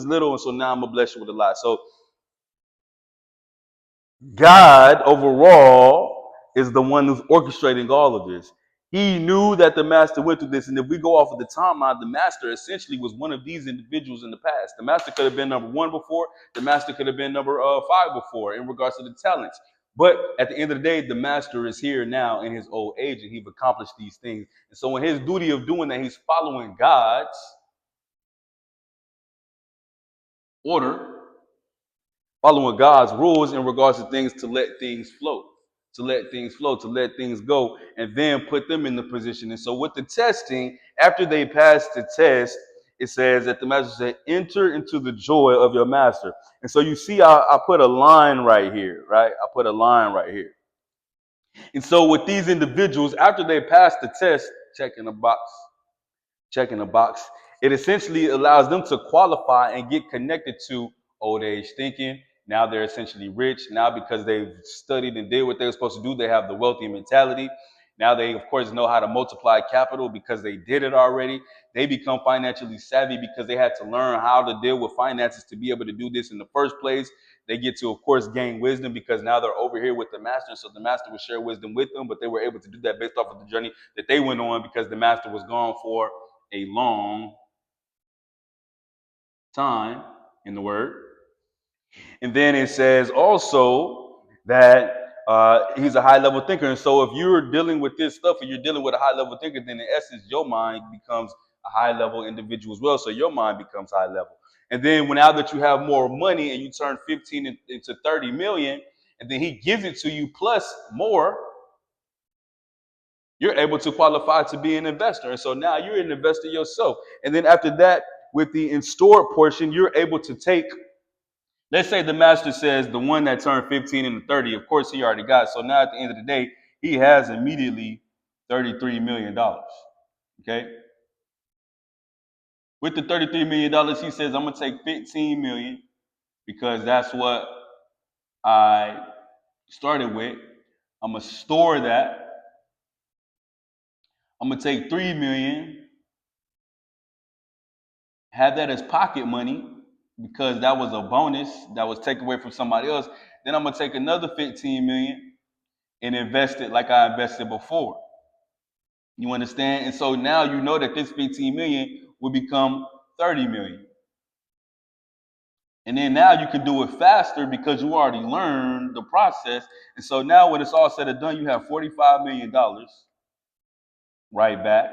little, and so now I'm gonna bless you with a lot. So God overall is the one who's orchestrating all of this. He knew that the master went through this, and if we go off of the timeline, the master essentially was one of these individuals in the past. The master could have been number one before. The master could have been number five before in regards to the talents. But at the end of the day, the master is here now in his old age, and he's accomplished these things. And so, in his duty of doing that, he's following God's order, following God's rules in regards to things to let things flow, to let things flow, to let things go, and then put them in the position. And so with the testing, after they passed the test, it says that the master said, enter into the joy of your master. And so you see, I put a line right here, right? I put a line right here. And so with these individuals, after they pass the test, checking a box, it essentially allows them to qualify and get connected to old age thinking. Now they're essentially rich. Now, because they've studied and did what they were supposed to do, they have the wealthy mentality. Now they, of course, know how to multiply capital because they did it already. They become financially savvy because they had to learn how to deal with finances to be able to do this in the first place. They get to, of course, gain wisdom because now they're over here with the master. So the master will share wisdom with them, but they were able to do that based off of the journey that they went on because the master was gone for a long time in the word. And then it says also that he's a high level thinker. And so if you're dealing with this stuff and you're dealing with a high level thinker, then in essence, your mind becomes a high level individual as well. So your mind becomes high level. And then now that you have more money and you turn 15 into 30 million, and then he gives it to you plus more, you're able to qualify to be an investor. And so now you're an investor yourself. And then after that, with the in-store portion, you're able to take, let's say the master says the one that turned 15 and 30, of course he already got. So now at the end of the day, he has immediately $33 million. Okay. With the $33 million, he says, I'm going to take 15 million because that's what I started with. I'm going to store that. I'm going to take 3 million, have that as pocket money because that was a bonus that was taken away from somebody else. Then I'm going to take another 15 million and invest it like I invested before. You understand? And so now you know that this 15 million will become 30 million. And then now you can do it faster because you already learned the process. And so now when it's all said and done, you have $45 million right back.